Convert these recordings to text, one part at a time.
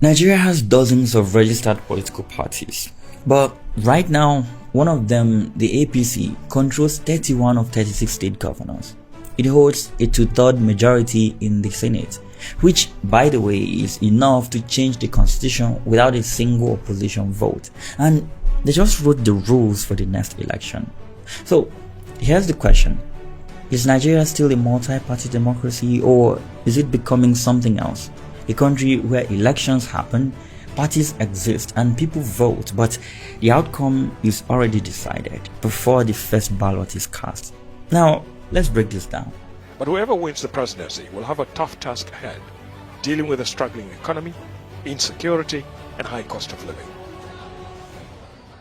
Nigeria has dozens of registered political parties, but right now, one of them, the APC, controls 31 of 36 state governors. It holds a two-thirds majority in the Senate, which, by the way, is enough to change the constitution without a single opposition vote, and they just wrote the rules for the next election. So, here's the question. Is Nigeria still a multi-party democracy, or is it becoming something else? A country where elections happen, parties exist, and people vote, but the outcome is already decided before the first ballot is cast. Now, let's break this down. But whoever wins the presidency will have a tough task ahead, dealing with a struggling economy, insecurity, and high cost of living.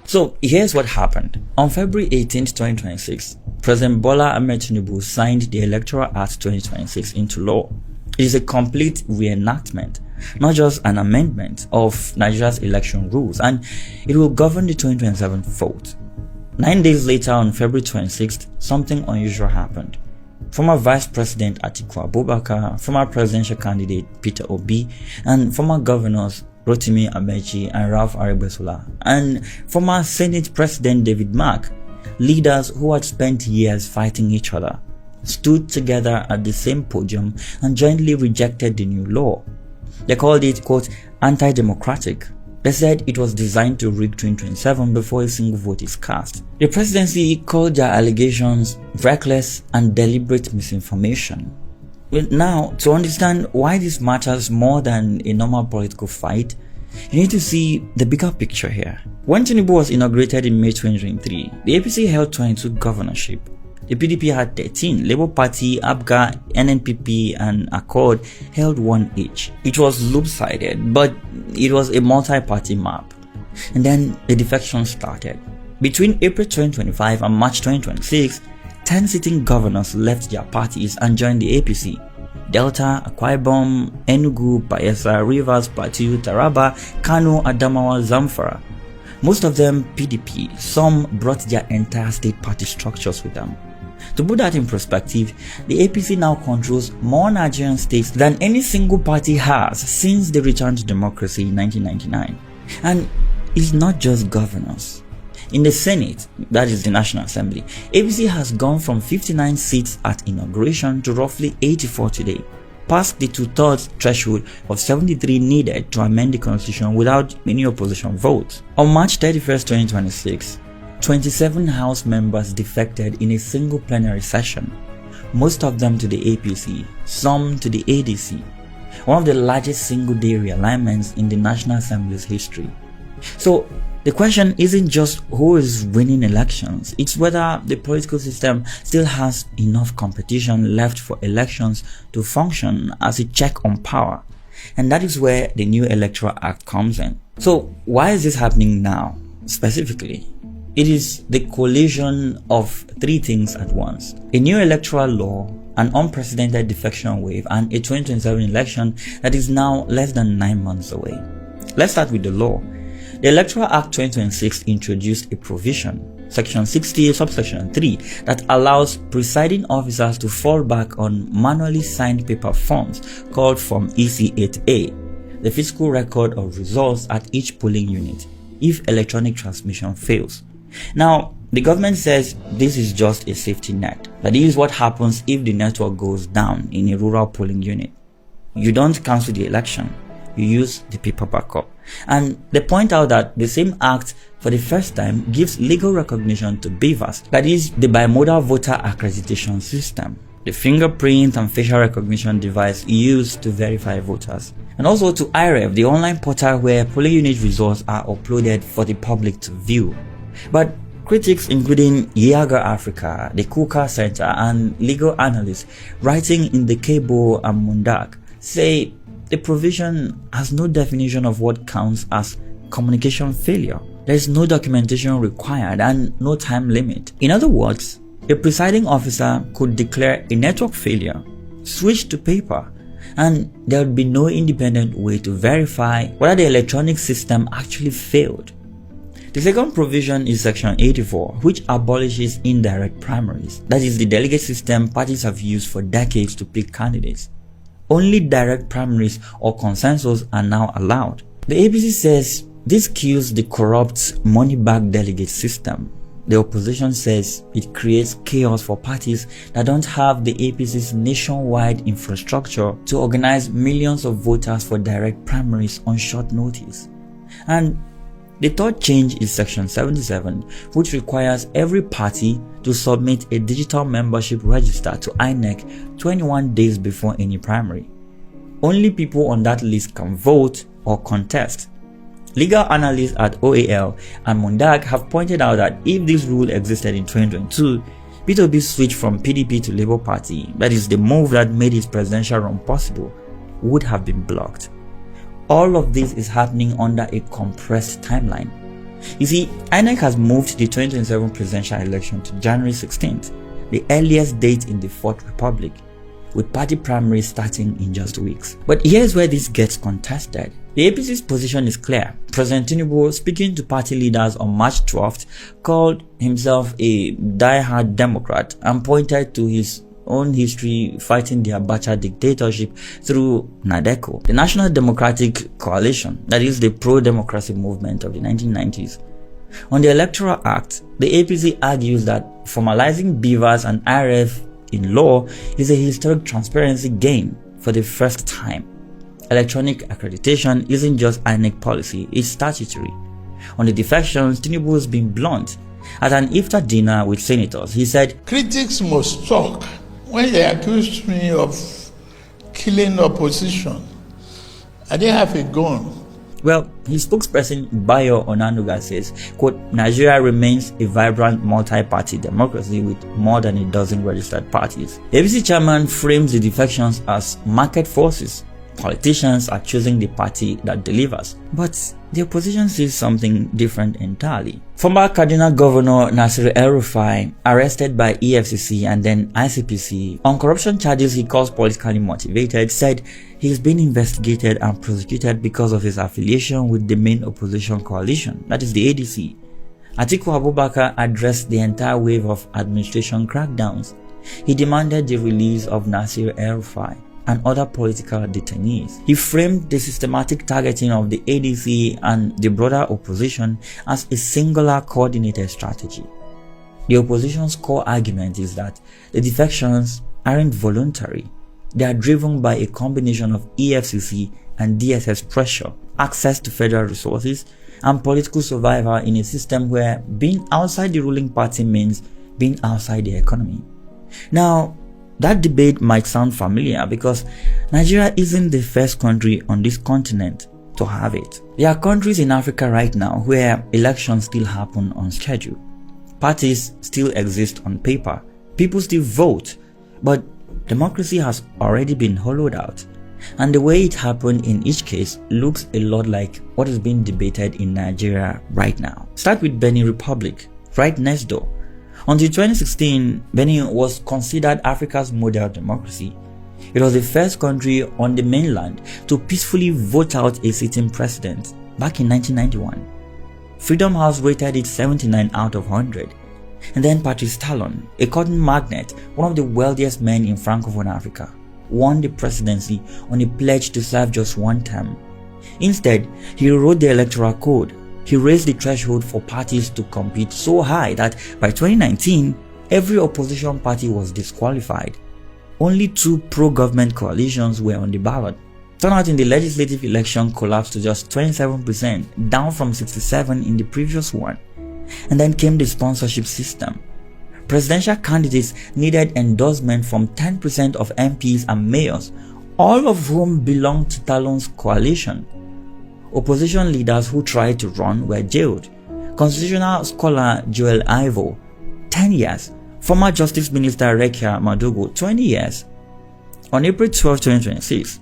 So here's what happened. On February 18, 2026, President Bola Ahmed Tinibu signed the Electoral Act 2026 into law. It is a complete reenactment, not just an amendment of Nigeria's election rules, and it will govern the 2027 vote. 9 days later, on February 26th, something unusual happened. Former Vice President Atiku Abubakar, former presidential candidate Peter Obi, and former governors Rotimi Amechi and Ralph Arabesula, and former Senate President David Mark, leaders who had spent years fighting each other, stood together at the same podium and jointly rejected the new law. They called it, quote, anti-democratic. They said it was designed to rig 2027 before a single vote is cast. The presidency called their allegations reckless and deliberate misinformation. But now, to understand why this matters more than a normal political fight, you need to see the bigger picture here. When Tinibu was inaugurated in May 2023, the APC held 22 governorship. The PDP had 13, Labour Party, ABGA, NNPP and Accord held 1 each. It was loop-sided, but it was a multi-party map. And then the defection started. Between April 2025 and March 2026, 10 sitting governors left their parties and joined the APC. Delta, Akwa Ibom, Enugu, Bayelsa, Rivers, Plateau, Taraba, Kano, Adamawa, Zamfara. Most of them PDP, some brought their entire state party structures with them. To put that in perspective, the APC now controls more Nigerian states than any single party has since the return to democracy in 1999. And it's not just governors. In the Senate, that is the National Assembly, APC has gone from 59 seats at inauguration to roughly 84 today, past the two-thirds threshold of 73 needed to amend the constitution without any opposition votes. On March 31st, 2026, 27 House members defected in a single plenary session, most of them to the APC, some to the ADC, one of the largest single-day realignments in the National Assembly's history. So, the question isn't just who is winning elections, it's whether the political system still has enough competition left for elections to function as a check on power. And that is where the new Electoral Act comes in. So, why is this happening now, specifically? It is the collision of three things at once: a new electoral law, an unprecedented defection wave, and a 2027 election that is now less than 9 months away. Let's start with the law. The Electoral Act 2026 introduced a provision, Section 60, subsection 3, that allows presiding officers to fall back on manually signed paper forms called Form EC8A, the physical record of results at each polling unit, if electronic transmission fails. Now, the government says this is just a safety net. That is what happens if the network goes down in a rural polling unit. You don't cancel the election, you use the paper backup. And they point out that the same act for the first time gives legal recognition to BVAS, that is the bimodal voter accreditation system, the fingerprint and facial recognition device used to verify voters, and also to IREV, the online portal where polling unit results are uploaded for the public to view. But critics including Yaga Africa, the Kuka Center, and legal analysts writing in the Cable and Mundak say the provision has no definition of what counts as communication failure. There is no documentation required and no time limit. In other words, a presiding officer could declare a network failure, switch to paper, and there would be no independent way to verify whether the electronic system actually failed. The second provision is Section 84, which abolishes indirect primaries. That is the delegate system parties have used for decades to pick candidates. Only direct primaries or consensus are now allowed. The APC says this kills the corrupt money-backed delegate system. The opposition says it creates chaos for parties that don't have the APC's nationwide infrastructure to organize millions of voters for direct primaries on short notice. And the third change is Section 77, which requires every party to submit a digital membership register to INEC 21 days before any primary. Only people on that list can vote or contest. Legal analysts at OAL and Mundag have pointed out that if this rule existed in 2022, P2B switch from PDP to Labour Party, that is the move that made his presidential run possible, would have been blocked. All of this is happening under a compressed timeline. You see, INEC has moved the 2027 presidential election to January 16th, the earliest date in the Fourth Republic, with party primaries starting in just weeks. But here's where this gets contested. The APC's position is clear. President Tinibu, speaking to party leaders on March 12th, called himself a die-hard Democrat and pointed to his own history fighting the Abacha dictatorship through NADECO, the National Democratic Coalition, that is the pro-democracy movement of the 1990s. On the Electoral Act, the APC argues that formalizing BVAS and IRF in law is a historic transparency gain for the first time. Electronic accreditation isn't just INEC policy, it's statutory. On the defections, Tinibu has been blunt. At an iftar dinner with senators, he said, "Critics must talk. When they accused me of killing opposition, I didn't have a gun." Well, his spokesperson Bayo Onanuga says, quote, "Nigeria remains a vibrant multi-party democracy with more than a dozen registered parties." The APC chairman frames the defections as market forces. Politicians are choosing the party that delivers. But the opposition sees something different entirely. Former Kaduna Governor Nasir El-Rufai, arrested by EFCC and then ICPC on corruption charges he calls politically motivated, said he's been investigated and prosecuted because of his affiliation with the main opposition coalition, that is the ADC. Atiku Abubakar addressed the entire wave of administration crackdowns. He demanded the release of Nasir El-Rufai and other political detainees. He framed the systematic targeting of the ADC and the broader opposition as a singular coordinated strategy. The opposition's core argument is that the defections aren't voluntary. They are driven by a combination of EFCC and DSS pressure, access to federal resources, and political survival in a system where being outside the ruling party means being outside the economy. Now, that debate might sound familiar because Nigeria isn't the first country on this continent to have it. There are countries in Africa right now where elections still happen on schedule. Parties still exist on paper. People still vote. But democracy has already been hollowed out. And the way it happened in each case looks a lot like what is being debated in Nigeria right now. Start with Benin Republic, right next door. Until 2016, Benin was considered Africa's model democracy. It was the first country on the mainland to peacefully vote out a sitting president back in 1991. Freedom House rated it 79 out of 100. And then Patrice Talon, a cotton magnate, one of the wealthiest men in Francophone Africa, won the presidency on a pledge to serve just one term. Instead, he rewrote the electoral code. He raised the threshold for parties to compete so high that by 2019, every opposition party was disqualified. Only 2 pro-government coalitions were on the ballot. Turnout in the legislative election collapsed to just 27%, down from 67% in the previous one. And then came the sponsorship system. Presidential candidates needed endorsement from 10% of MPs and mayors, all of whom belonged to Talon's coalition. Opposition leaders who tried to run were jailed. Constitutional scholar Joel Ivo, 10 years. Former Justice Minister Rekia Madogo, 20 years. On April 12, 2026,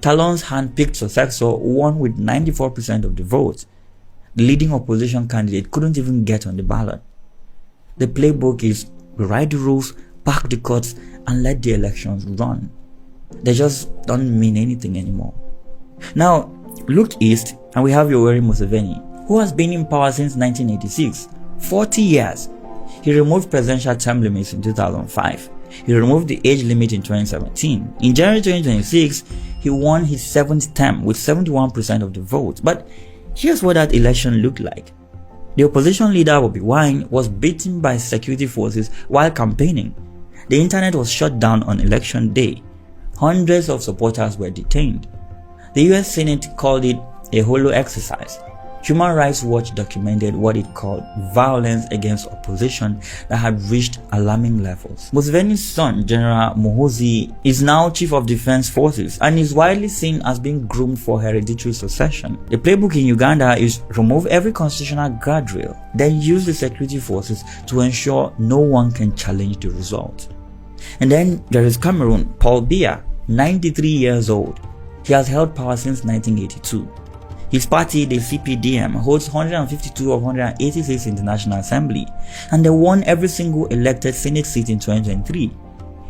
Talon's hand-picked successor won with 94% of the vote. The leading opposition candidate couldn't even get on the ballot. The playbook is rewrite the rules, pack the courts, and let the elections run. They just don't mean anything anymore. Now, look east and we have Yoweri Museveni, who has been in power since 1986, 40 years. He removed presidential term limits in 2005. He removed the age limit in 2017. In January 2026, he won his 7th term with 71% of the vote. But here's what that election looked like. The opposition leader, Bobi Wine, was beaten by security forces while campaigning. The internet was shut down on election day. Hundreds of supporters were detained. The US Senate called it a hollow exercise. Human Rights Watch documented what it called violence against opposition that had reached alarming levels. Museveni's son, General Muhoozi, is now Chief of Defense Forces and is widely seen as being groomed for hereditary succession. The playbook in Uganda is remove every constitutional guardrail, then use the security forces to ensure no one can challenge the result. And then there is Cameroon, Paul Biya, 93 years old. He has held power since 1982. His party, the CPDM, holds 152 of 180 seats in the National Assembly, and they won every single elected Senate seat in 2023.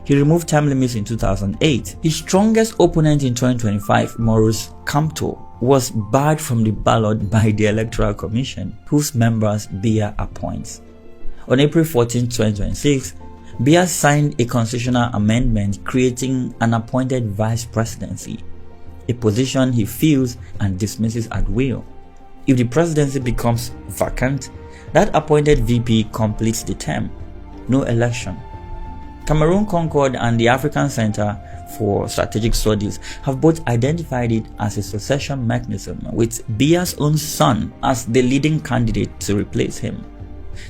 He removed term limits in 2008. His strongest opponent in 2025, Maurice Kamto, was barred from the ballot by the Electoral Commission, whose members Biya appoints. On April 14, 2026, Biya signed a constitutional amendment creating an appointed vice presidency, a position he fills and dismisses at will. If the presidency becomes vacant, that appointed VP completes the term. No election. Cameroon Concord and the African Center for Strategic Studies have both identified it as a succession mechanism, with Biya's own son as the leading candidate to replace him.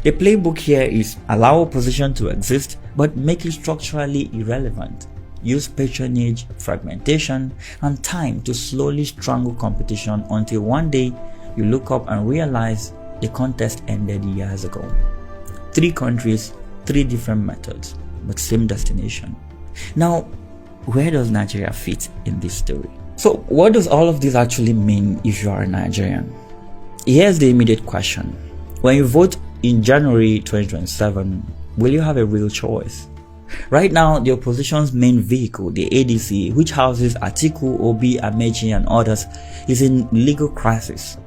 The playbook here is allow opposition to exist but make it structurally irrelevant. Use patronage, fragmentation, and time to slowly strangle competition until one day you look up and realize the contest ended years ago. 3 countries, 3 different methods, but same destination. Now, where does Nigeria fit in this story? So, what does all of this actually mean if you are a Nigerian? Here's the immediate question. When you vote in January 2027, will you have a real choice? Right now, the opposition's main vehicle, the ADC, which houses Atiku, Obi, Amechi and others, is in legal crisis.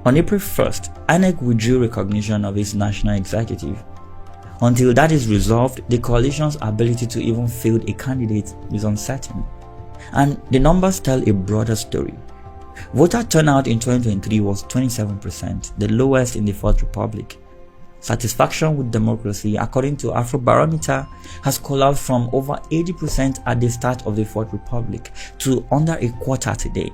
On April 1st, INEC withdrew recognition of its national executive. Until that is resolved, the coalition's ability to even field a candidate is uncertain. And the numbers tell a broader story. Voter turnout in 2023 was 27%, the lowest in the Fourth Republic. Satisfaction with democracy, according to Afrobarometer, has collapsed from over 80% at the start of the Fourth Republic to under a quarter today.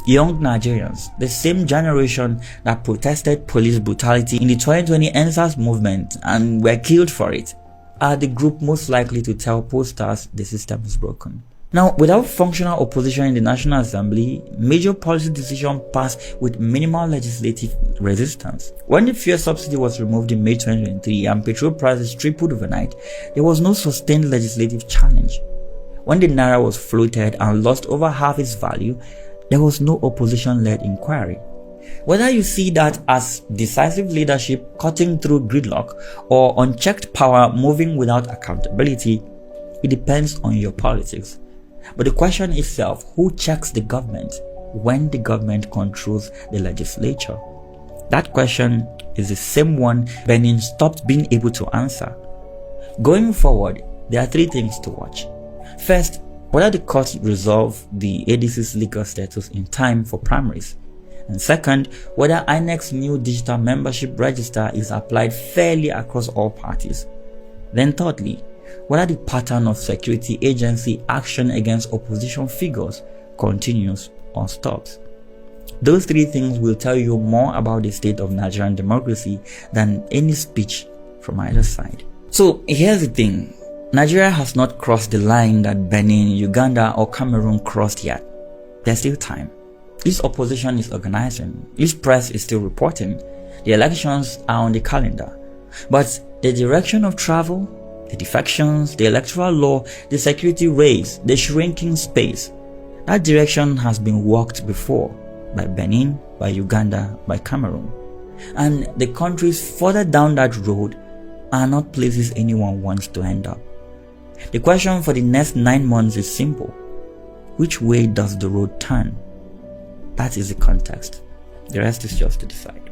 Young Nigerians, the same generation that protested police brutality in the 2020 EndSARS movement and were killed for it, are the group most likely to tell pollsters the system is broken. Now, without functional opposition in the National Assembly, major policy decisions passed with minimal legislative resistance. When the fuel subsidy was removed in May 2023 and petrol prices tripled overnight, there was no sustained legislative challenge. When the Naira was floated and lost over half its value, there was no opposition-led inquiry. Whether you see that as decisive leadership cutting through gridlock or unchecked power moving without accountability, it depends on your politics. But the question itself, who checks the government when the government controls the legislature? That question is the same one Benin stopped being able to answer. Going forward, there are 3 things to watch. First, whether the courts resolve the ADC's legal status in time for primaries. And second, whether INEC's new digital membership register is applied fairly across all parties. Then thirdly, whether the pattern of security agency action against opposition figures continues or stops. Those 3 things will tell you more about the state of Nigerian democracy than any speech from either side. So here's the thing. Nigeria has not crossed the line that Benin, Uganda or Cameroon crossed yet. There's still time. This opposition is organizing. This press is still reporting. The elections are on the calendar. But the direction of travel, the defections, the electoral law, the security race, the shrinking space, that direction has been walked before by Benin, by Uganda, by Cameroon. And the countries further down that road are not places anyone wants to end up. The question for the next 9 months is simple. Which way does the road turn? That is the context. The rest is just to decide.